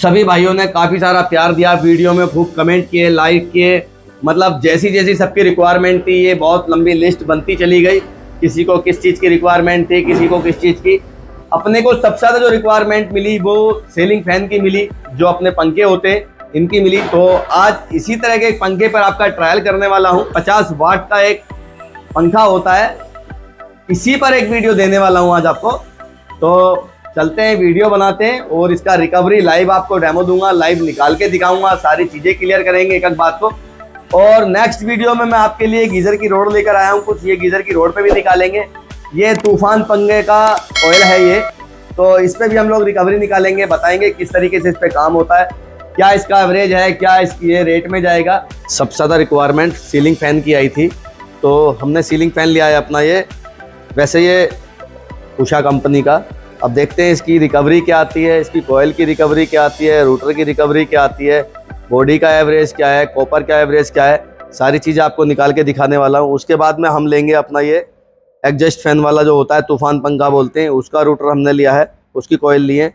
सभी भाइयों ने काफ़ी सारा प्यार दिया, वीडियो में खूब कमेंट किए, लाइक किए। मतलब जैसी जैसी सबकी रिक्वायरमेंट थी, ये बहुत लंबी लिस्ट बनती चली गई। किसी को किस चीज़ की रिक्वायरमेंट थी, किसी को किस चीज़ की। अपने को सबसे ज़्यादा जो रिक्वायरमेंट मिली वो सीलिंग फैन की मिली, जो अपने पंखे होते हैं इनकी मिली। तो आज इसी तरह के एक पंखे पर आपका ट्रायल करने वाला हूँ। 50 वाट का एक पंखा होता है, इसी पर एक वीडियो देने वाला हूँ आज आपको। तो चलते हैं, वीडियो बनाते हैं और इसका रिकवरी लाइव आपको डेमो दूंगा, लाइव निकाल के दिखाऊंगा, सारी चीज़ें क्लियर करेंगे एक एक बात को। और नेक्स्ट वीडियो में मैं आपके लिए गीज़र की रोड लेकर आया हूँ, कुछ ये गीज़र की रोड पे भी निकालेंगे। ये तूफान पंखे का ऑयल है ये, तो इस पर भी हम लोग रिकवरी निकालेंगे, बताएंगे किस तरीके से इस पर काम होता है, क्या इसका एवरेज है, क्या ये रेट में जाएगा। सबसे ज़्यादा रिक्वायरमेंट सीलिंग फैन की आई थी, तो हमने सीलिंग फैन लिया है अपना ये। वैसे ये उषा कंपनी का। अब देखते हैं इसकी रिकवरी क्या आती है, इसकी कोयल की रिकवरी क्या आती है, रूटर की रिकवरी क्या आती है, बॉडी का एवरेज क्या है, कॉपर का एवरेज क्या है, सारी चीज़ें आपको निकाल के दिखाने वाला हूँ। उसके बाद में हम लेंगे अपना ये एग्जस्ट फैन वाला जो होता है, तूफान पंखा बोलते हैं, उसका रूटर हमने लिया है, उसकी कोयल लिए।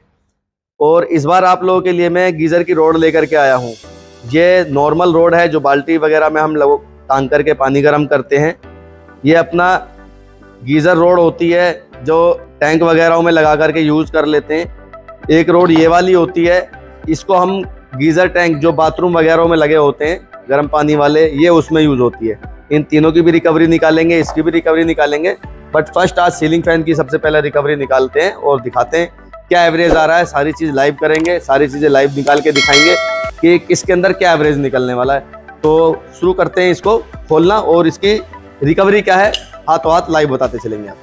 और इस बार आप लोगों के लिए मैं गीज़र की रोड लेकर के आया हूँ। ये नॉर्मल रोड है जो बाल्टी वगैरह में हम लोग टांग करके पानी गर्म करते हैं। ये अपना गीज़र रोड होती है जो टैंक वगैरह में लगा करके यूज़ कर लेते हैं। एक रोड ये वाली होती है, इसको हम गीज़र टैंक जो बाथरूम वगैरह में लगे होते हैं गर्म पानी वाले, ये उसमें यूज़ होती है। इन तीनों की भी रिकवरी निकालेंगे, इसकी भी रिकवरी निकालेंगे। बट फर्स्ट आज सीलिंग फैन की सबसे पहले रिकवरी निकालते हैं और दिखाते हैं क्या एवरेज आ रहा है। सारी चीज़ लाइव करेंगे, सारी चीज़ें लाइव निकाल के दिखाएंगे कि किसके अंदर क्या एवरेज निकलने वाला है। तो शुरू करते हैं इसको खोलना और इसकी रिकवरी क्या है हाथों हाथ लाइव बताते चलेंगे आप।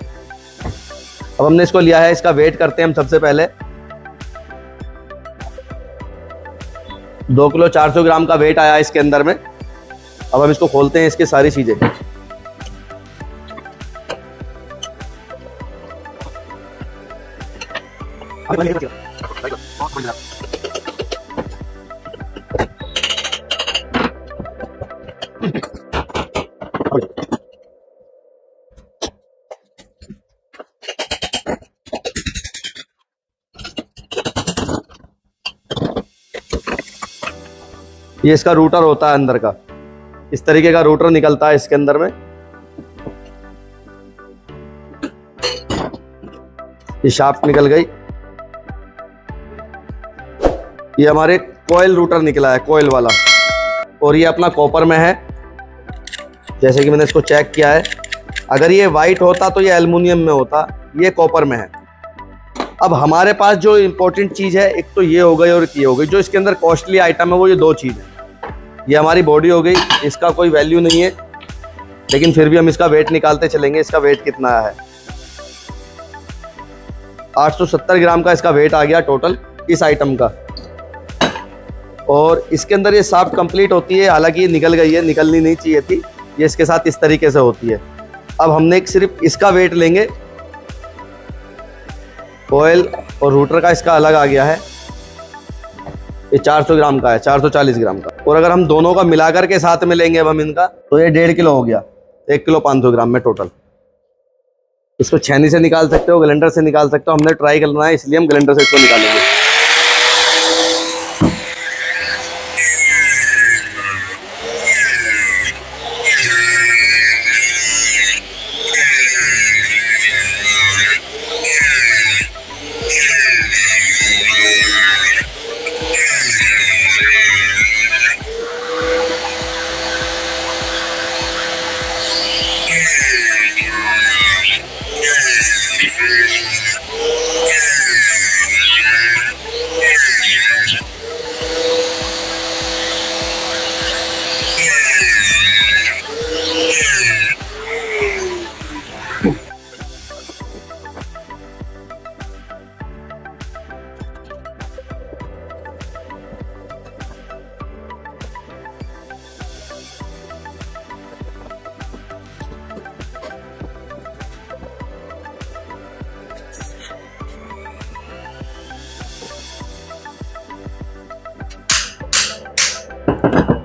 अब हमने इसको लिया है, इसका वेट करते हैं हम सबसे पहले। 2 किलो 400 ग्राम का वेट आया इसके अंदर में। अब हम इसको खोलते हैं, इसकी सारी चीजें। ये इसका रूटर होता है अंदर का, इस तरीके का रूटर निकलता है इसके अंदर में। ये शाफ्ट निकल गई। ये हमारे कॉयल रूटर निकला है, कॉयल वाला। और ये अपना कॉपर में है, जैसे कि मैंने इसको चेक किया है। अगर ये वाइट होता तो ये एल्युमिनियम में होता, ये कॉपर में है। अब हमारे पास जो इंपॉर्टेंट चीज़ है, एक तो ये हो गई और एक ये हो गई। जो इसके अंदर कॉस्टली आइटम है वो ये दो चीज़ है। ये हमारी बॉडी हो गई, इसका कोई वैल्यू नहीं है, लेकिन फिर भी हम इसका वेट निकालते चलेंगे। इसका वेट कितना है, 870 ग्राम का इसका वेट आ गया टोटल इस आइटम का। और इसके अंदर ये साफ्ट कंप्लीट होती है, हालांकि ये निकल गई है, निकलनी नहीं चाहिए थी। ये इसके साथ इस तरीके से होती है। अब हमने सिर्फ इसका वेट लेंगे, ऑयल और रूटर का इसका अलग आ गया है। ये 400 ग्राम का है, 440 ग्राम का। और अगर हम दोनों का मिलाकर के साथ में लेंगे अब हम इनका, तो ये 1.5 किलो हो गया, 1 किलो 500 ग्राम में टोटल। इसको छेनी से निकाल सकते हो, ग्राइंडर से निकाल सकते हो। हमने ट्राई करना है इसलिए हम ग्राइंडर से इसको निकालेंगे।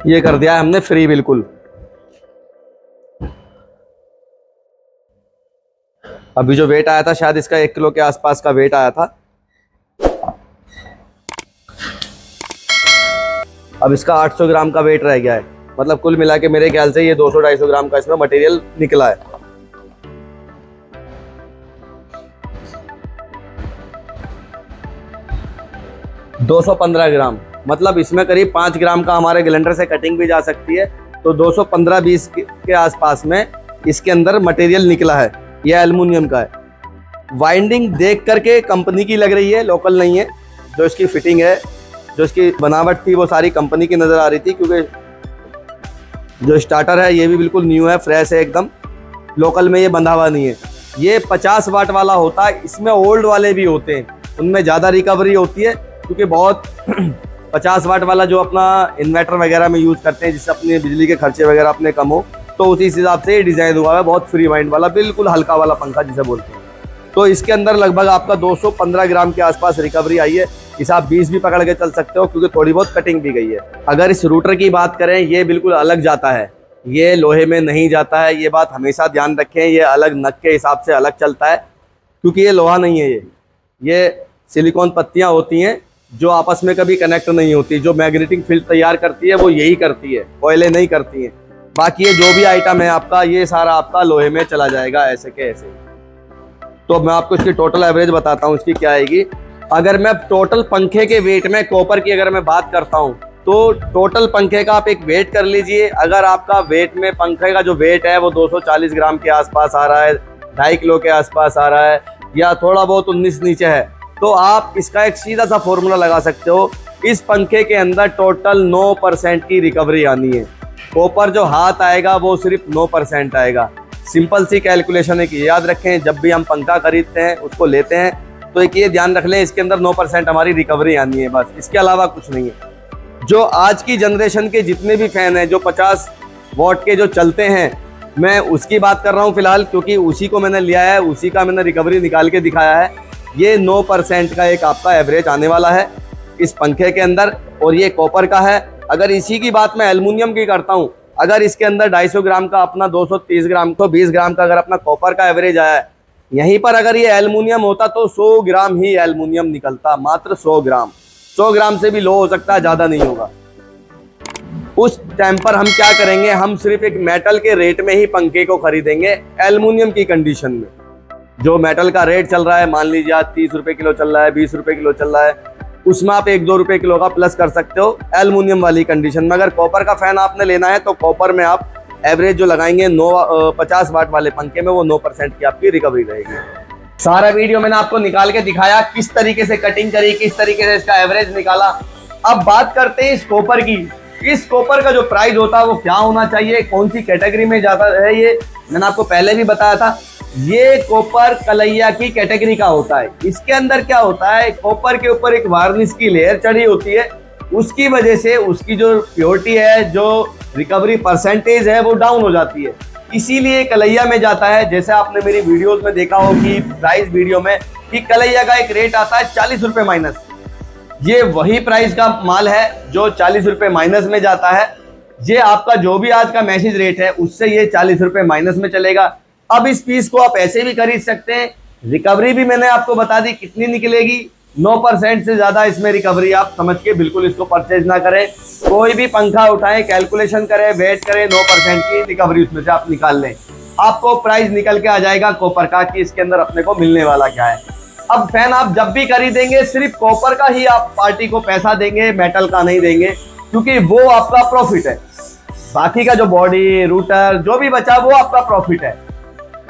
ये कर दिया है हमने फ्री बिल्कुल। अभी जो वेट आया था शायद इसका 1 किलो के आसपास का वेट आया था। अब इसका 800 ग्राम का वेट रह गया है, मतलब कुल मिला के मेरे ख्याल से ये 200-250 ग्राम का इसमें मटेरियल निकला है। $215 ग्राम, मतलब इसमें करीब 5 ग्राम का हमारे ग्राइंडर से कटिंग भी जा सकती है। तो 215-20 के आसपास में इसके अंदर मटेरियल निकला है। यह एल्युमिनियम का है। वाइंडिंग देख करके कंपनी की लग रही है, लोकल नहीं है। जो इसकी फिटिंग है, जो इसकी बनावट थी, वो सारी कंपनी की नज़र आ रही थी, क्योंकि जो स्टार्टर है ये भी बिल्कुल न्यू है, फ्रेश है एकदम। लोकल में ये बंधा हुआ नहीं है। ये 50 वाट वाला होता है। इसमें ओल्ड वाले भी होते हैं, उनमें ज़्यादा रिकवरी होती है, क्योंकि बहुत 50 वाट वाला जो अपना इन्वर्टर वगैरह में यूज़ करते हैं, जिससे अपने बिजली के खर्चे वगैरह अपने कम हो, तो उसी हिसाब से डिज़ाइन हुआ है। बहुत फ्री माइंड वाला, बिल्कुल हल्का वाला पंखा जिसे बोलते हैं। तो इसके अंदर लगभग आपका 215 ग्राम के आसपास रिकवरी आई है। इस आप 20 भी पकड़ के चल सकते हो, क्योंकि थोड़ी बहुत कटिंग भी गई है। अगर इस रूटर की बात करें, ये बिल्कुल अलग जाता है, ये लोहे में नहीं जाता है। ये बात हमेशा ध्यान रखें, ये अलग नग के हिसाब से अलग चलता है, क्योंकि ये लोहा नहीं है। ये सिलिकॉन पत्तियाँ होती हैं जो आपस में कभी कनेक्ट नहीं होती। जो मैग्नेटिक फील्ड तैयार करती है वो यही करती है, कोयले नहीं करती हैं। बाकी ये जो भी आइटम है आपका, ये सारा आपका लोहे में चला जाएगा, ऐसे के ऐसे। तो मैं आपको इसकी टोटल एवरेज बताता हूँ इसकी क्या आएगी। अगर मैं टोटल पंखे के वेट में कॉपर की अगर मैं बात करता हूँ, तो टोटल पंखे का आप एक वेट कर लीजिए। अगर आपका वेट में पंखे का जो वेट है वो 240 ग्राम के आसपास आ रहा है, 2.5 किलो के आसपास आ रहा है, या थोड़ा बहुत 19 नीचे है, तो आप इसका एक सीधा सा फॉर्मूला लगा सकते हो। इस पंखे के अंदर टोटल 9% की रिकवरी आनी है। कॉपर जो हाथ आएगा वो सिर्फ 9% आएगा। सिंपल सी कैलकुलेशन है कि याद रखें, जब भी हम पंखा खरीदते हैं, उसको लेते हैं, तो एक ये ध्यान रख लें, इसके अंदर 9% हमारी रिकवरी आनी है, बस। इसके अलावा कुछ नहीं है। जो आज की जनरेशन के जितने भी फैन हैं, जो 50 वॉट के जो चलते हैं, मैं उसकी बात कर रहा हूँ फिलहाल, क्योंकि उसी को मैंने लिया है, उसी का मैंने रिकवरी निकाल के दिखाया है। ये 9% का एक आपका एवरेज आने वाला है इस पंखे के अंदर, और ये कॉपर का है। अगर इसी की बात मैं एल्युमिनियम की करता हूँ, अगर इसके अंदर 250 ग्राम का अपना 230 ग्राम तो 20 ग्राम का अगर अपना कॉपर का एवरेज आया है, यहीं पर अगर ये एल्युमिनियम होता तो 100 ग्राम ही एल्युमिनियम निकलता, मात्र 100 ग्राम। 100 ग्राम से भी लो हो सकता है, ज़्यादा नहीं होगा। उस टाइम पर हम क्या करेंगे, हम सिर्फ एक मेटल के रेट में ही पंखे को खरीदेंगे, एल्युमिनियम की कंडीशन में। जो मेटल का रेट चल रहा है, मान लीजिए आज 30 रुपये किलो चल रहा है, 20 रुपये किलो चल रहा है, उसमें आप 1-2 रुपये किलो का प्लस कर सकते हो एल्युमिनियम वाली कंडीशन में। अगर कॉपर का फैन आपने लेना है, तो कॉपर में आप एवरेज जो लगाएंगे 50 वाट वाले पंखे में, वो 9% की आपकी रिकवरी रहेगी। सारा वीडियो मैंने आपको निकाल के दिखाया, किस तरीके से कटिंग करी, किस तरीके से इसका एवरेज निकाला। अब बात करते हैं इस कॉपर की। इस कॉपर का जो प्राइस होता है वो क्या होना चाहिए, कौन सी कैटेगरी में जाता है, ये मैंने आपको पहले भी बताया था। ये कॉपर कलैया की कैटेगरी का होता है। इसके अंदर क्या होता है, कॉपर के ऊपर एक वार्निश की लेयर चढ़ी होती है, उसकी वजह से उसकी जो प्योरिटी है, जो रिकवरी परसेंटेज है, वो डाउन हो जाती है, इसीलिए कलैया में जाता है। जैसे आपने मेरी वीडियोस में देखा हो कि प्राइस वीडियो में कि कलैया का एक रेट आता है 40 रुपये माइनस। ये वही प्राइस का माल है जो 40 रुपये माइनस में जाता है। ये आपका जो भी आज का मैसेज रेट है, उससे ये 40 रुपये माइनस में चलेगा। अब इस पीस को आप ऐसे भी खरीद सकते हैं। रिकवरी भी मैंने आपको बता दी कितनी निकलेगी, 9% से ज्यादा इसमें रिकवरी। आप समझ के बिल्कुल इसको परचेज ना करें। कोई भी पंखा उठाएं, कैलकुलेशन करें, वेट करें, 9% की रिकवरी उसमें से आप निकाल लें, आपको प्राइस निकल के आ जाएगा कॉपर का कि इसके अंदर अपने को मिलने वाला क्या है। अब फैन आप जब भी खरीदेंगे, सिर्फ कॉपर का ही आप पार्टी को पैसा देंगे, मेटल का नहीं देंगे, क्योंकि वो आपका प्रॉफिट है। बाकी का जो बॉडी, रूटर, जो भी बचा वो आपका प्रॉफिट है।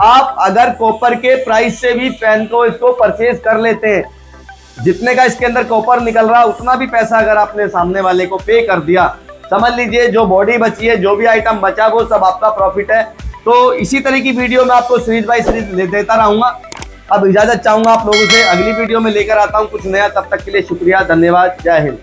आप अगर कॉपर के प्राइस से भी फैन को इसको परचेज कर लेते हैं, जितने का इसके अंदर कॉपर निकल रहा, उतना भी पैसा अगर आपने सामने वाले को पे कर दिया, समझ लीजिए जो बॉडी बची है, जो भी आइटम बचा, वो सब आपका प्रॉफिट है। तो इसी तरह की वीडियो मैं आपको सीरीज बाय सीरीज देता रहूंगा। अब इजाजत चाहूंगा आप लोगों से, अगली वीडियो में लेकर आता हूं कुछ नया। तब तक के लिए शुक्रिया, धन्यवाद, जय हिंद।